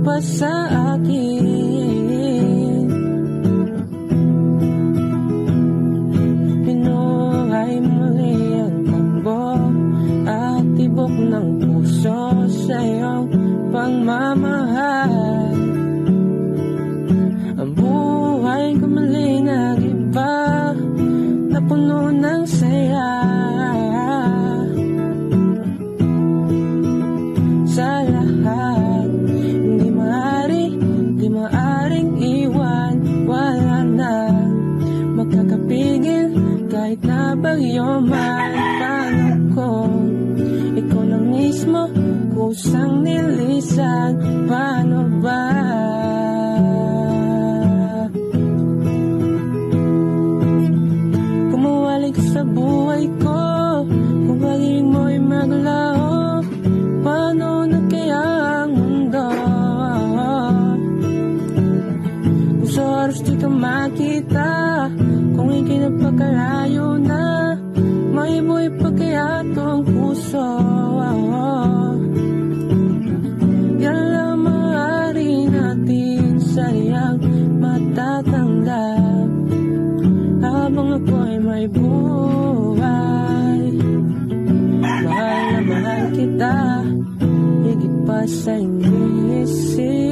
pa sa akin. Pinuhay muli ang takbo at tibok ng puso sa iyong pagmamahal. Ang buhay ko muli nag-iba, napuno ng saya. Sa lahat, hindi maaring iwan. Wala na magkakapigil kahit na bagyo man. Paano kung ikaw na mismo kusang nilisan? Paano ba? Kumuwalik sa buhay ko, kung pag-ibig mo'y maglaho, paano na kaya ang mundo? Kung sa oras di ka makita, kung ika'y napagkalayo na, may buhay pa kaya tong puso? Yan lang maaari natin sa iyang matatanggap habang ako'y may buhay. Mahal na mahal kita, higit pa sa inisip.